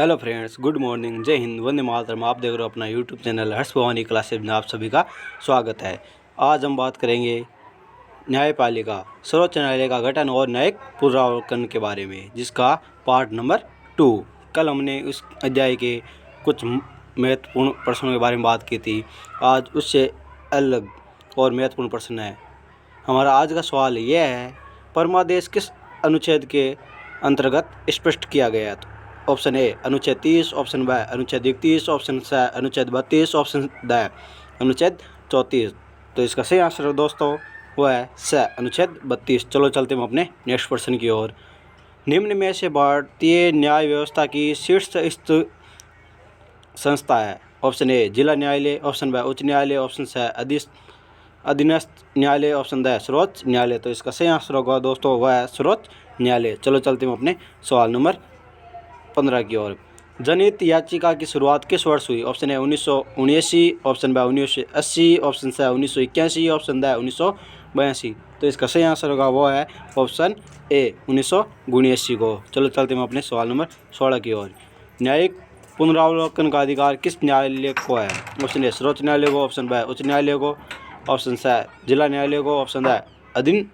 Hello friends, good morning, जय हिंद, वंदे मातरम। आप देख रहे हो अपना यूट्यूब चैनल हर्ष भवानी क्लासेज में आप सभी का स्वागत है। आज हम बात करेंगे न्यायपालिका सर्वोच्च न्यायालय का गठन और न्यायिक पुनरावलोकन के बारे में, जिसका पार्ट नंबर 2। कल हमने उस अध्याय के कुछ महत्वपूर्ण प्रश्नों के बारे में बात की थी। आज उससे अलग और महत्वपूर्ण प्रश्न है। हमारा आज का सवाल यह है, परमादेश किस अनुच्छेद के अंतर्गत स्पष्ट किया गया? तो ऑप्शन ए अनुच्छेद 30, ऑप्शन बी अनुच्छेद 31, ऑप्शन सी अनुच्छेद 32, ऑप्शन डी अनुच्छेद 34। तो इसका सही आंसर दोस्तों वो है सी अनुच्छेद 32। चलो चलते हैं अपने नेक्स्ट प्रश्न की ओर। निम्न में से भारतीय न्याय व्यवस्था की शीर्ष संस्था है? ऑप्शन ए जिला न्यायालय, ऑप्शन बी उच्च न्यायालय, ऑप्शन सी अधीनस्थ न्यायालय, ऑप्शन डी सर्वोच्च न्यायालय। तो इसका सही आंसर होगा दोस्तों वह है सर्वोच्च न्यायालय। चलो चलते हैं अपने सवाल नंबर 15 की ओर। जनहित याचिका की शुरुआत किस वर्ष हुई? Option A 1979, option B 1980, option C 1981, option D 1982। तो इसका सही आंसर होगा वो है ऑप्शन ए 1979 को। चलो चलते हैं अपने सवाल नंबर 16 की ओर। न्यायिक पुनरावलोकन का अधिकार किस न्यायालय को है? ऑप्शन ए सर्वोच्च न्यायालय को, ऑप्शन बी उच्च न्यायालय को, ऑप्शन सी जिला न्यायालय को, ऑप्शन डी अधीन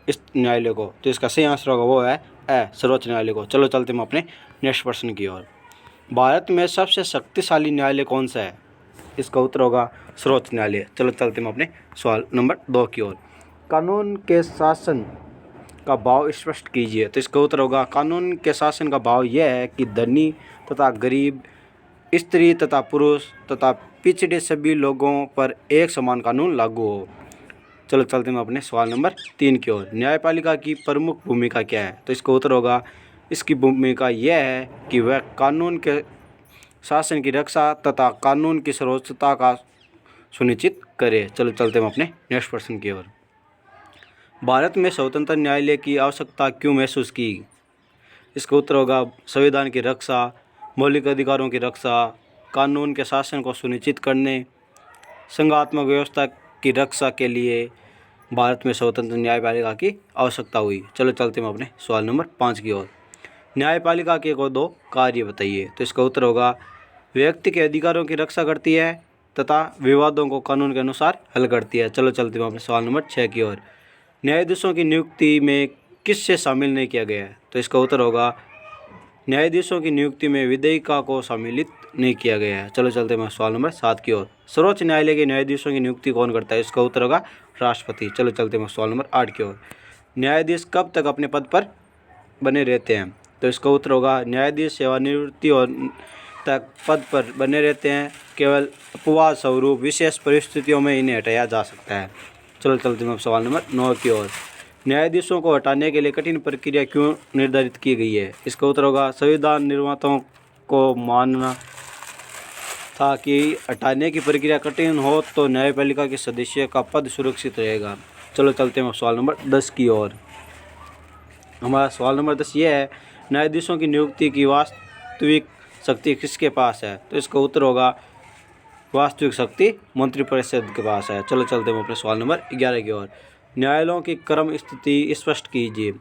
इस न्यायालय को। तो इसका सही आंसर होगा वो है सर्वोच्च न्यायालय को। चलो चलते हैं अपने नेक्स्ट प्रश्न की ओर। भारत में सबसे शक्तिशाली न्यायालय कौन सा है? इसका उत्तर होगा सर्वोच्च न्यायालय। चलो चलते हैं अपने सवाल नंबर 2 की ओर। कानून के शासन का भाव स्पष्ट कीजिए। तो इसका उत्तर होगा कानून के शासन का भाव यह है कि धनी तथा गरीब, स्त्री तथा पुरुष तथा पिछड़े सभी लोगों पर एक समान कानून लागू हो। चलो चलते हैं अपने सवाल नंबर 3 की ओर। न्यायपालिका की प्रमुख भूमिका क्या है? तो इसका उत्तर होगा इसकी भूमिका यह है कि वह कानून के शासन की रक्षा तथा कानून की सर्वोच्चता का सुनिश्चित करे। चलो चलते हैं अपने नेक्स्ट प्रश्न की ओर। भारत में स्वतंत्र न्यायालय की आवश्यकता क्यों महसूस की? इसका उत्तर होगा संविधान की रक्षा, मौलिक अधिकारों की रक्षा, कानून के शासन को सुनिश्चित करने, संघात्मक व्यवस्था की रक्षा के लिए भारत में स्वतंत्र न्यायपालिका की आवश्यकता हुई। चलो चलते हैं अपने सवाल नंबर 5 की ओर। न्यायपालिका के को 2 कार्य बताइए। तो इसका उत्तर होगा व्यक्ति के अधिकारों की रक्षा करती है तथा विवादों को कानून के अनुसार हल करती है। चलो चलते हैं अपने सवाल नंबर 6 की ओर। न्यायाधीशों की नियुक्ति में किससे शामिल नहीं किया गया है? तो इसका उत्तर होगा न्यायाधीशों की नियुक्ति में विधेयिका को सम्मिलित नहीं किया गया है। चलो चलते हैं सवाल नंबर 7 की ओर। सर्वोच्च न्यायालय के न्यायाधीशों की नियुक्ति कौन करता है? इसका उत्तर होगा राष्ट्रपति। चलो चलते हैं सवाल नंबर 8 की ओर। न्यायाधीश कब तक अपने पद पर बने रहते हैं? तो इसका उत्तर होगा न्यायाधीश सेवानिवृत्ति और तक पद पर बने रहते हैं। केवल अपवाद स्वरूप विशेष परिस्थितियों में इन्हें हटाया जा सकता है। चलो चलते हैं सवाल नंबर 9 की ओर। न्यायाधीशों को हटाने के लिए कठिन प्रक्रिया क्यों निर्धारित की गई है? इसका उत्तर होगा संविधान निर्माताओं को मानना था कि हटाने की प्रक्रिया कठिन हो तो न्यायपालिका के सदस्य का पद सुरक्षित रहेगा। चलो चलते हैं सवाल नंबर 10 की ओर। हमारा सवाल नंबर 10 ये है, न्यायाधीशों की नियुक्ति की वास्तविक शक्ति किसके पास है? तो इसका उत्तर होगा वास्तविक शक्ति मंत्रिपरिषद के पास है। चलो चलते हैं अपने सवाल नंबर 11 की ओर। न्यायालयों की क्रम स्थिति स्पष्ट कीजिए।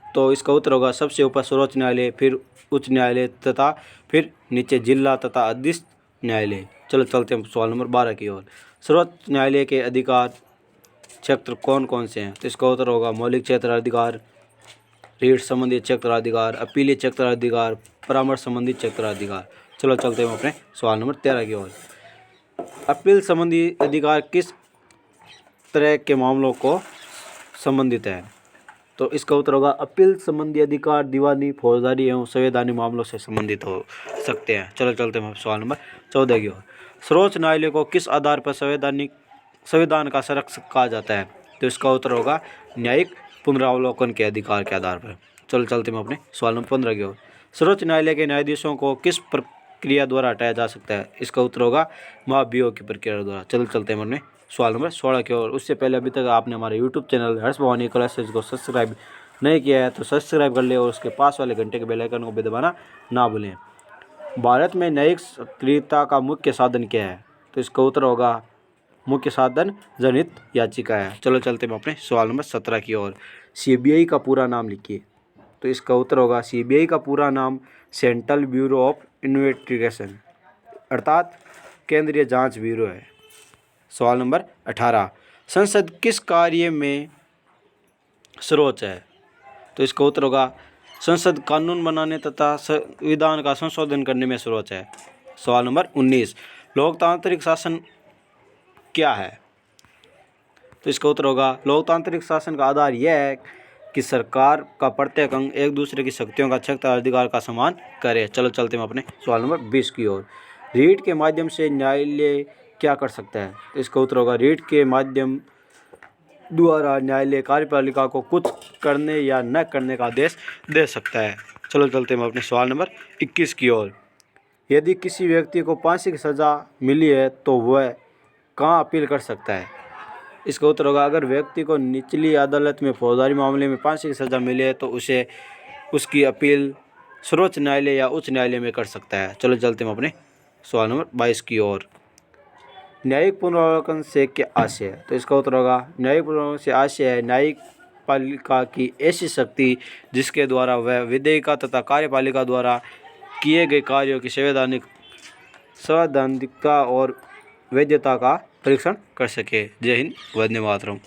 तो इसका उत्तर होगा सबसे ऊपर सर्वोच्च न्यायालय, फिर उच्च न्यायालय तथा फिर नीचे जिला तथा अधीनस्थ न्यायालय। चलो चलते हैं सवाल नंबर 12 की ओर। सर्वोच्च न्यायालय के अधिकार क्षेत्र कौन कौन से हैं? तो इसका उत्तर होगा मौलिक क्षेत्राधिकार, रीट संबंधी क्षेत्राधिकार, अपीलीय क्षेत्राधिकार, परामर्श संबंधी क्षेत्राधिकार। चलो चलते हैं अपने सवाल नंबर 13 की ओर। अपील संबंधी अधिकार किस तरह के मामलों को संबंधित है? तो इसका उत्तर होगा अपील संबंधी अधिकार दीवानी, फौजदारी एवं संवैधानिक मामलों से संबंधित हो सकते हैं। चलो चलते हैं सवाल नंबर 14 की ओर। सर्वोच्च न्यायालय को किस आधार पर संविधान का संरक्षक कहा जाता है? तो इसका उत्तर होगा न्यायिक पुनरावलोकन के अधिकार के आधार पर। चलो चलते हैं अपने सवाल नंबर 15 की ओर। सर्वोच्च न्यायालय के न्यायाधीशों को किस प्रक्रिया द्वारा हटाया जा सकता है? इसका उत्तर होगा महाभियोग की प्रक्रिया द्वारा। चलो चलते हैं अपने सवाल नंबर 16 की ओर। उससे पहले अभी तक आपने हमारे यूट्यूब चैनल हर्ष भवानी क्लासेज को सब्सक्राइब नहीं किया है तो सब्सक्राइब कर ले और उसके पास वाले घंटे के बेल आइकन को भी दबाना ना भूलें। भारत में न्यायिक सक्रियता का मुख्य साधन क्या है? तो इसका उत्तर होगा मुख्य साधन जनहित याचिका है। चलो चलते हैं अपने सवाल नंबर 17 की ओर। सीबीआई का पूरा नाम लिखिए। तो इसका उत्तर होगा सीबीआई का पूरा नाम सेंट्रल ब्यूरो ऑफ इन्वेस्टिगेशन अर्थात केंद्रीय जांच ब्यूरो है। सवाल नंबर 18, संसद किस कार्य में सर्वोच्च है? तो इसका उत्तर होगा संसद कानून बनाने तथा संविधान का संशोधन करने में सर्वोच्च है। सवाल नंबर 19, लोकतांत्रिक शासन क्या है? तो इसका उत्तर होगा लोकतांत्रिक शासन का आधार यह है कि सरकार का प्रत्येक अंग एक दूसरे की शक्तियों का क्षमता अधिकार का सम्मान करे। चलो चलते हैं अपने सवाल नंबर 20 की ओर। रीट के माध्यम से न्यायालय क्या कर सकता है? तो इसका उत्तर होगा रीट के माध्यम द्वारा न्यायालय कार्यपालिका को कुछ करने या न करने का आदेश दे सकता है। चलो चलते हैं अपने सवाल नंबर 21 की ओर। यदि किसी व्यक्ति को फांसी की सज़ा मिली है तो वह कहाँ अपील कर सकता है? इसका उत्तर होगा अगर व्यक्ति को निचली अदालत में फौजदारी मामले में फांसी की सज़ा मिली है तो उसे उसकी अपील सर्वोच्च न्यायालय या उच्च न्यायालय में कर सकता है। चलो चलते हैं अपने सवाल नंबर 22 की ओर। न्यायिक पुनरावलोकन से क्या आशय है? तो इसका उत्तर होगा न्यायिक पुनरावलोकन से आशय है न्यायिक पालिका की ऐसी शक्ति जिसके द्वारा वह विधेयिका तथा कार्यपालिका द्वारा किए गए कार्यों की संवैधानिकता और वैधता का परीक्षण कर सके। जय हिंद, वंदे मातरम।